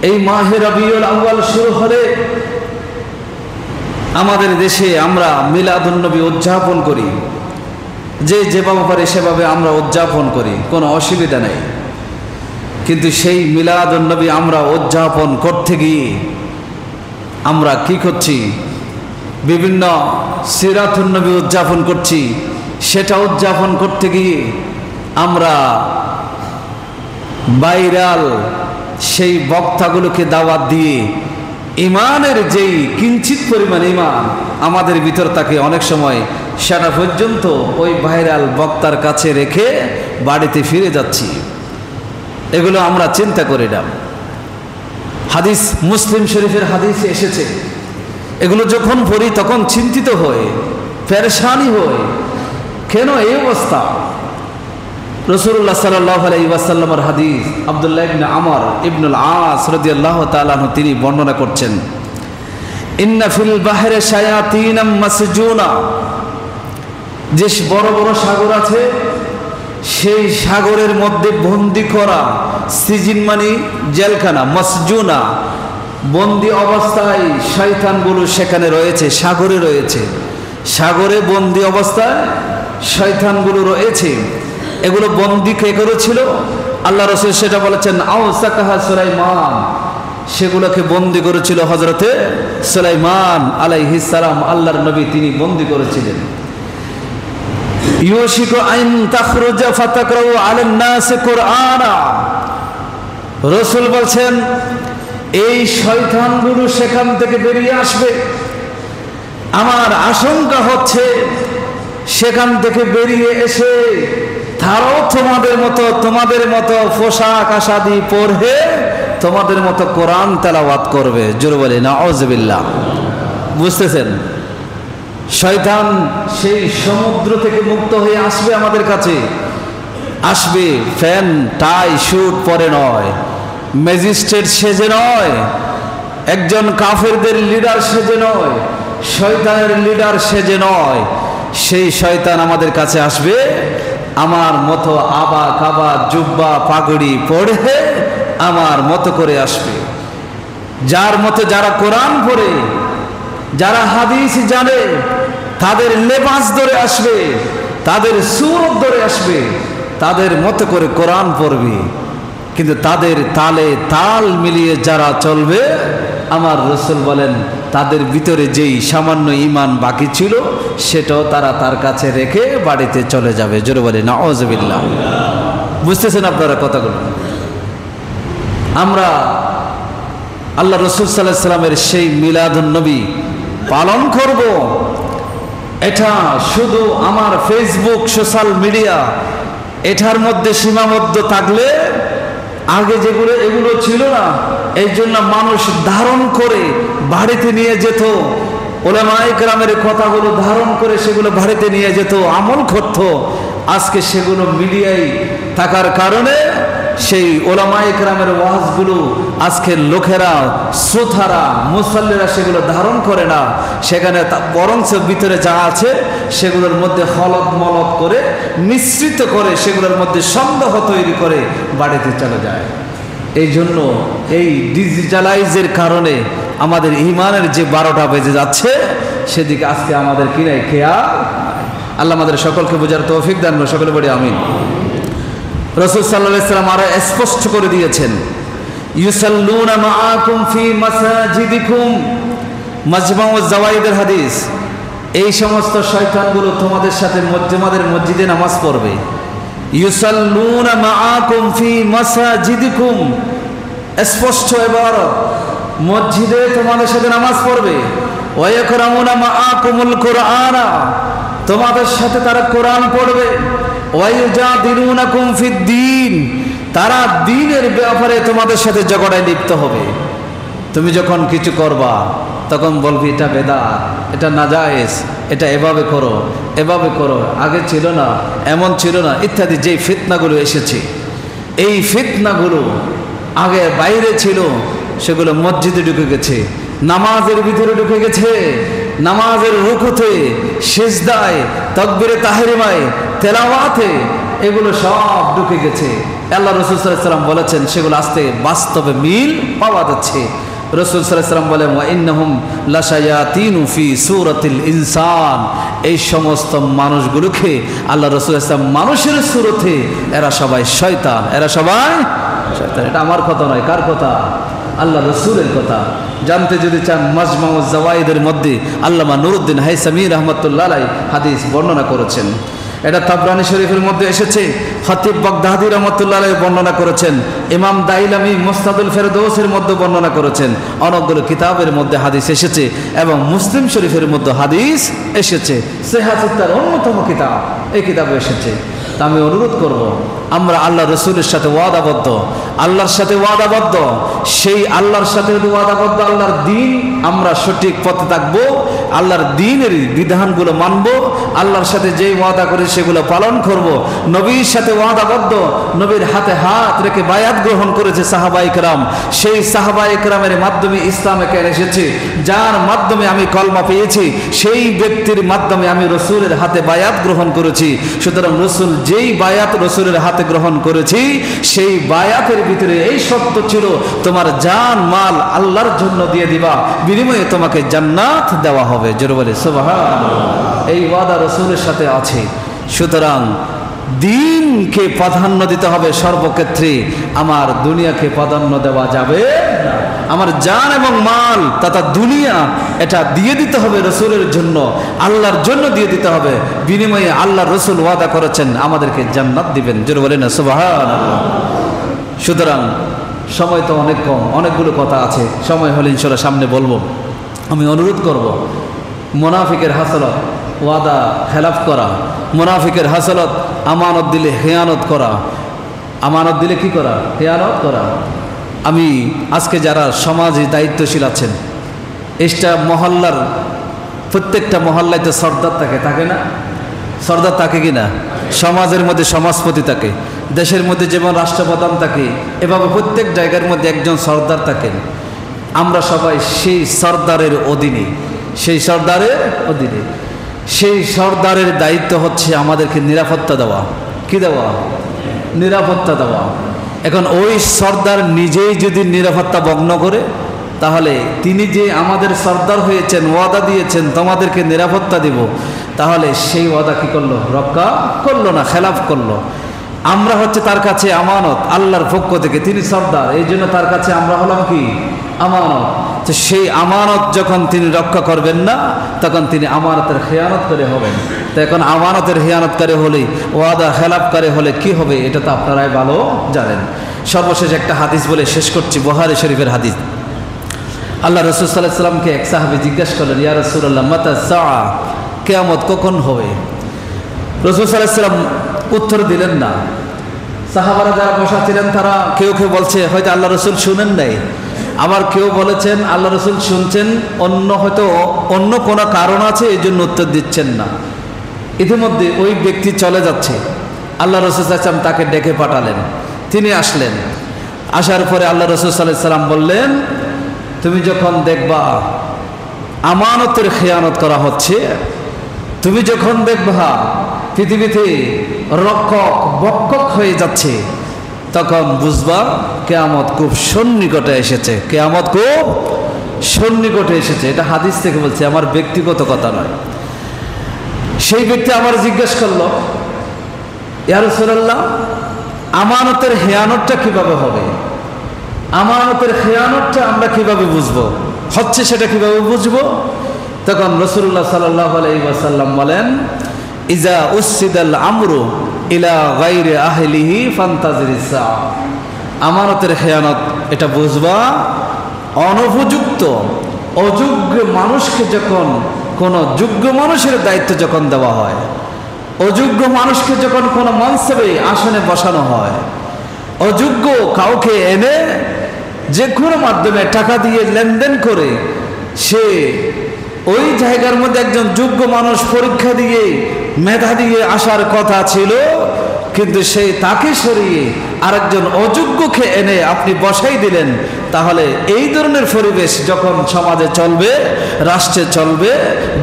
এই মাহে রবিউল আউয়াল শুরু হলে আমাদের দেশে আমরা মিলাদুন নবী উদযাপন করি। যেভাবে পারে সেভাবে আমরা উদযাপন করি, কোনো অসুবিধা নেই। কিন্তু সেই মিলাদুন নবী আমরা উদযাপন করতে গিয়ে আমরা কি করছি? বিভিন্ন সিরাতুন নবী উদযাপন করছি। সেটা উদযাপন করতে গিয়ে আমরা ভাইরাল সেই বক্তাগুলোকে দাওয়াত দিয়ে ইমানের যেই কিঞ্চিত পরিমাণ ইমান আমাদের ভিতর থাকে, অনেক সময় সেটা পর্যন্ত ওই ভাইরাল বক্তার কাছে রেখে বাড়িতে ফিরে যাচ্ছি। এগুলো আমরা চিন্তা করি না। হাদিস মুসলিম শরীফের হাদিসে এসেছে, এগুলো যখন পড়ি তখন চিন্তিত হই, পেরেশানি হই, কেন এই অবস্থা? রাসূলুল্লাহ সাল্লাল্লাহু আলাইহি ওয়াসাল্লামের হাদিস আব্দুল্লাহ ইবনে আমর ইবনুল আস রাদিয়াল্লাহু তাআলা আনহু তিনি বর্ণনা করছেন, ইন্না ফিল বাহরি শায়াতিনাম মাসজুনা, যে বড় বড় সাগর আছে সেই সাগরের মধ্যে বন্দি করা, সিজিন মানে জেলখানা, মাসজুনা বন্দি অবস্থায় শয়তানগুলো সেখানে রয়েছে, সাগরে রয়েছে, সাগরে বন্দি অবস্থায় শয়তানগুলো রয়েছে। এগুলো বন্দি কে করেছিল? আল্লাহ রাসূল সেটা বলেছেন, আওসাকাহা সুলাইমান, সেগুলোকে বন্দি করেছিল হযরতে সুলাইমান আলাইহিস সালাম, আল্লাহর নবী তিনি বন্দি করেছিলেন। ইউশিকু আন তাখরুজা ফাতাকরাউ আলান নাস কুরআনা, রাসূল বলছেন এই শয়তানগুলো সেখান থেকে বেরিয়ে আসবে। আমার আশঙ্কা হচ্ছে সেখান থেকে বেরিয়ে এসে তারাও তোমাদের মতো পোশাক আশাদি পরে তোমাদের মতো কোরআন তেলাওয়াত করবে। জোরে বলি নাউযুবিল্লাহ। বুঝতেছেন? শয়তান সেই সমুদ্র থেকে মুক্ত হয়ে আসবে, আমাদের কাছে আসবে, ফ্যান টাই শুট পরে নয়, ম্যাজিস্ট্রেট সেজে নয়, একজন কাফেরদের লিডার সেজে নয়, শয়তানের লিডার সেজে নয়। সেই শয়তান আমাদের কাছে আসবে আমার মতো আবা কাবা জুব্বা পাগড়ি পরে আমার মতো করে আসবে। যার মতো যারা কোরআন পড়ে, যারা হাদিস জানে, তাদের লেবাস ধরে আসবে, তাদের সুরত ধরে আসবে, তাদের মতো করে কোরআন পড়বে। কিন্তু তাদের তালে তাল মিলিয়ে যারা চলবে, আমার রাসূল বলেন তাদের ভিতরে যেই সামান্য ঈমান বাকি ছিল সেটাও তারা তার কাছে রেখে বাড়িতে চলে যাবে। জোরে বলে নাউযুবিল্লাহ। বুঝতেছেন আপনারা কথাগুলো? আমরা আল্লাহ রাসূল সাল্লাল্লাহু আলাইহি সাল্লামের সেই মিলাদুন নবী পালন করব, এটা শুধু আমার ফেসবুক সোশ্যাল মিডিয়া এটার মধ্যে সীমাবদ্ধ থাকলে আগে যেগুলো এগুলো ছিল না, এই জন্য মানুষ ধারণ করে বাড়িতে নিয়ে যেত, উলামায়ে কেরামের কথাগুলো ধারণ করে সেগুলো বাড়িতে নিয়ে যেত, আমল করত। আজকে সেগুলো মিডিয়ায় থাকার কারণে সেই উলামায়ে কেরামের ওয়াজগুলো আজকে লোকেরা, শ্রোতারা, মুসল্লিরা সেগুলো ধারণ করে না। সেখানে বরঞ্চ ভিতরে যা আছে সেগুলোর মধ্যে হলদ মলদ করে মিশ্রিত করে সেগুলোর মধ্যে সন্দেহ তৈরি করে বাড়িতে চলে যায়। এই জন্য এই ডিজিটালাইজের কারণে আমাদের ঈমানের যে 12টা বেজে যাচ্ছে সেদিকে আজকে আমাদের কি নাই খেয়াল। আল্লাহ আমাদের সকলকে বোঝার তৌফিক দান করুন, সকলে বলি আমিন। রাসূল সাল্লাল্লাহু আলাইহি ওয়াসাল্লাম আরো স্পষ্ট করে দিয়েছেন, ইউসাল্লুনা মাআকুম ফি মাসাজিদিকুম, মাজমাউজ জাওয়াইদের হাদিস। এই সমস্ত শয়তানগুলো তোমাদের সাথে তোমাদের মসজিদে নামাজ পড়বে। ইউসাল্লুনা মাআকুম ফি মাসাজিদিকুম, স্পষ্ট ইবারত, মসজিদে তোমাদের সাথে নামাজ পড়বে। ওয়া ইয়াকরাউনা মাআকুমুল কুরআনা, তোমাদের সাথে তারা কোরআন পড়বে। ওয়ায়ুজাদিলুনাকুম ফিদ্দীন, তারা দ্বীনের ব্যাপারে তোমাদের সাথে ঝগড়ায় লিপ্ত হবে। তুমি যখন কিছু করবা তখন বলবি এটা বেদাত, এটা নাজায়েজ, এটা এভাবে করো, এভাবে করো, আগে ছিল না, এমন ছিল না, ইত্যাদি যে ফিতনাগুলো এসেছে, এই ফিতনাগুলো আগে বাইরে ছিল, সেগুলো মসজিদে ঢুকে গেছে, নামাজের ভিতরে ঢুকে গেছে, নামাজের রুকুতে, সিজদায়, তাকবীরে তাহরিমায়, তেলাওয়াতে, এগুলো সব ঢুকে গেছে। আল্লাহ রাসূল সাল্লাল্লাহু আলাইহি ওয়াসাল্লাম বলেছেন সেগুলো আস্তে বাস্তবে মিল পাওয়া যাচ্ছে। রাসূল সাল্লাল্লাহু আলাইহি ওয়াসাল্লাম বলেন, ওয়া ইন্নাহুম লাশায়াতিনু ফি সূরাতিল ইনসান, এই সমস্ত মানুষগুলোকে আল্লাহ রাসূল সাল্লাল্লাহু আলাইহি ওয়াসাল্লাম মানুষের সূরতে, এরা সবাই শয়তান, এরা সবাই শয়তান। এটা আমার কথা নয়, কার কথা? আল্লাহ রাসূলের কথা। জানতে যদি চান, মাজমাউজ জাওয়াইদের মধ্যে আল্লামা নুরউদ্দিন হাইসামি রাহমাতুল্লাহ আলাইহি হাদিস বর্ণনা করেছেন। এটা তাবরানী শরীফের মধ্যে এসেছে, খতিব বাগদাদি রাহমাতুল্লাহ আলাইহি বর্ণনা করেছেন, ইমাম দাইলামি মুস্তাদুল ফেরদৌসের মধ্যে বর্ণনা করেছেন, অনেকগুলো কিতাবের মধ্যে হাদিস এসেছে এবং মুসলিম শরীফের মধ্যে হাদিস এসেছে। সিহাতুত তার অন্যতম কিতাব এই কিতাবে এসেছে। তা আমি অনুরোধ করব, আমরা আল্লাহ রসুলের সাথে ওয়াদাবদ্ধ, আল্লাহর সাথে ওয়াদাবদ্ধ, সেই আল্লাহর সাথে ওয়াদাবদ্ধ, আল্লাহর দিন আমরা সঠিক পথে থাকবো, আল্লাহর দ্বীনের বিধানগুলো মানব, আল্লাহর সাথে যেই ওয়াদা করি সেগুলো পালন করব। নবীর সাথে ওয়াদাবদ্ধ, নবীর হাতে হাত রেখে বায়াত গ্রহণ করেছে সাহাবায়ে কেরাম, সেই সাহাবায়ে কেরামের মাধ্যমে ইসলামে কেন এসেছে, যার মাধ্যমে আমি কলমা পেয়েছি, সেই ব্যক্তির মাধ্যমে আমি রসুলের হাতে বায়াত গ্রহণ করেছি। সুতরাং রসুল যেই বায়াত রসুলের হাতে গ্রহণ করেছি, সেই বায়াতের ভিতরে এই শর্ত ছিল, তোমার জান মাল আল্লাহর জন্য দিয়ে দিবা, বিনিময়ে তোমাকে জান্নাত দেওয়া হবে। জোরে বলে সুবহানাল্লাহ। এই ওয়াদা রসুলের সাথে আছে। সুতরাং দিনকে প্রাধান্য দিতে হবে সর্বক্ষেত্রে, আমার দুনিয়াকে প্রাধান্য দেওয়া যাবে না। আমার জান এবং মাল তথা দুনিয়া এটা দিয়ে দিতে হবে রসুলের জন্য, আল্লাহর জন্য দিয়ে দিতে হবে, বিনিময়ে আল্লাহ রসুল ওয়াদা করেছেন আমাদেরকে জান্নাত দিবেন। জোরে বলেন না সুবহানাল্লাহ। সুতরাং সময় তো অনেক কম, অনেকগুলো কথা আছে, সময় হলে ইনশাআল্লাহ সামনে বলবো। আমি অনুরোধ করব, মুনাফিকের হাসলত ওয়াদা খেলাফ করা, মুনাফিকের হাসলত আমানত দিলে খেয়ানত করা, আমানত দিলে কি করা? খেয়ানত করা। আমি আজকে যারা সমাজে দায়িত্বশীল আছেন, এটা মহল্লার প্রত্যেকটা মহল্লায় তো সর্দার থাকে না? সর্দার থাকে কি না? সমাজের মধ্যে সমাজপতি থাকে, দেশের মধ্যে যেমন রাষ্ট্রপ্রধান থাকে, এভাবে প্রত্যেক জায়গার মধ্যে একজন সর্দার থাকেন। আমরা সবাই সেই সর্দারের অধীনে, সেই সর্দারের অধীনে। সেই সর্দারের দায়িত্ব হচ্ছে আমাদেরকে নিরাপত্তা দেওয়া। কি দেওয়া? নিরাপত্তা দেওয়া। এখন ওই সর্দার নিজেই যদি নিরাপত্তা ভগ্ন করে, তাহলে তিনি যে আমাদের সর্দার হয়েছেন, ওয়াদা দিয়েছেন তোমাদেরকে নিরাপত্তা দিব, তাহলে সেই ওয়াদা কি করলো? রক্ষা করলো না, খেলাফ করলো। আমরা হচ্ছে তার কাছে আমানত, আল্লাহর পক্ষ থেকে, তিনি সর্দার, এই জন্য তার কাছে আমরা হলাম কি? আমানত। তো সেই আমানত যখন তিনি রক্ষা করবেন না, তখন তিনি আমানতের খেয়ানত করে হবেন। তো এখন আমানতের খেয়ানতকারী হলে, ওয়াদা খেলাফকারী হলে কি হবে, এটা তো আপনারাই ভালো জানেন। সর্বশেষ একটা হাদিস বলে শেষ করছি, বুখারী শরীফের হাদিস। আল্লাহ রাসূল সাল্লাল্লাহু আলাইহি ওয়াসাল্লামকে এক সাহাবী জিজ্ঞাসা করলেন, ইয়া রাসূলুল্লাহ মাতা সাআ, কিয়ামত কখন হবে? রাসূল সাল্লাল্লাহু আলাইহি ওয়াসাল্লাম উত্তর দিলেন না। সাহাবারা যারা বসা ছিলেন, তারা কেউ কেউ বলছে হয়তো আল্লাহ রসুল শুনেন নাই, আবার কেউ বলেছেন আল্লাহ রসুল শুনছেন, হয়তো অন্য কোনো কারণ আছে, এই জন্য উত্তর দিচ্ছেন না। ইতিমধ্যে ওই ব্যক্তি চলে যাচ্ছে, আল্লাহ রসুল সাল্লাল্লাহু আলাইহি ওয়াসাল্লাম তাকে ডেকে পাঠালেন। তিনি আসলেন। আসার পরে আল্লাহ রসুল সাল্লাল্লাহু আলাইহি ওয়াসাল্লাম বললেন, তুমি যখন দেখবা আমানতের খেয়ানত করা হচ্ছে, তুমি যখন দেখবা পৃথিবীতে রক্ষক বক্ষক হয়ে যাচ্ছে, তখন বুঝবা কিয়ামত খুব সন্নিকটে এসেছে। কিয়ামত খুব সন্নিকটে এসেছে। এটা হাদিস থেকে বলছে, আমার ব্যক্তিগত কথা নয়। সেই ব্যক্তি আমার জিজ্ঞেস করলো, ইয়া রাসূলুল্লাহ, আমানতের খেয়ানতটা কিভাবে হবে? আমানতের খেয়ানতটা আমরা কিভাবে বুঝবো, হচ্ছে সেটা কিভাবে বুঝবো? তখন রাসূলুল্লাহ সাল্লাল্লাহু আলাইহি ওয়াসাল্লাম বলেন, ইজা উসিদাল আমরু ইলা গায়রি আহলিহি ফান্তাজিরিস সাআ। আমানতের খেয়ানত এটা বুঝবা, অনুপযুক্ত অযোগ্য মানুষকে যখন কোনো যোগ্য মানুষের দায়িত্ব যখন দেওয়া হয়, অযোগ্য মানুষকে যখন কোনো মনসবে আসনে বসানো হয়, অযোগ্য কাউকে এনে যে কোনো মাধ্যমে টাকা দিয়ে লেনদেন করে, সে ওই জায়গার মধ্যে একজন যোগ্য মানুষ পরীক্ষা দিয়ে মেধা দিয়ে আসার কথা ছিল, কিন্তু সেই তাকে সরিয়ে আরেকজন অযোগ্যকে এনে আপনি বসাই দিলেন। তাহলে এই ধরনের পরিবেশ যখন সমাজে চলবে, রাষ্ট্রে চলবে,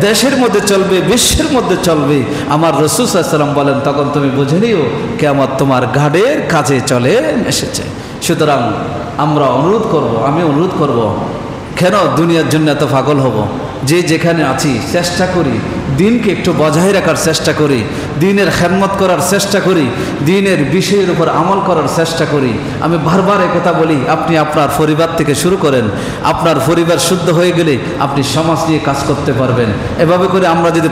দেশের মধ্যে চলবে, বিশ্বের মধ্যে চলবে, আমার রাসূল সাল্লাল্লাহু আলাইহি ওয়াসাল্লাম বলেন, তখন তুমি বুঝে নিও কিয়ামত তোমার ঘাড়ের কাছে চলে এসেছে। সুতরাং আমরা অনুরোধ করব, আমি অনুরোধ করব, কেন দুনিয়ার জন্য এত পাগল হব? যে যেখানে আছি চেষ্টা করি দিনকে একটু বজায় রাখার চেষ্টা করি, দিনের খেদমত করার চেষ্টা করি, দিনের বিষয়ের উপর আমল করার চেষ্টা করি। আমি বারবার কথা বলি, আপনি আপনার পরিবার থেকে শুরু করেন। আপনার পরিবার শুদ্ধ হয়ে গেলে আপনি সমাজ নিয়ে কাজ করতে পারবেন। এভাবে করে আমরা যদি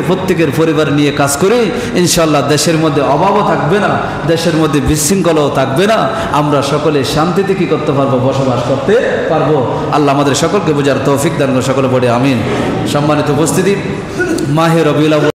প্রত্যেকের পরিবার নিয়ে কাজ করি, ইনশাল্লাহ দেশের মধ্যে অভাবও থাকবে না, দেশের মধ্যে বিশৃঙ্খলাও থাকবে না। আমরা সকলে শান্তিতে কি করতে পারবো? বসবাস করতে পারবো। আল্লাহ আমাদের সকলকে বোঝার তৌফিক দান করুন। সকলে বলে আমিন। সম্মানিত উপস্থিতি, মাহে রবিউল আউয়াল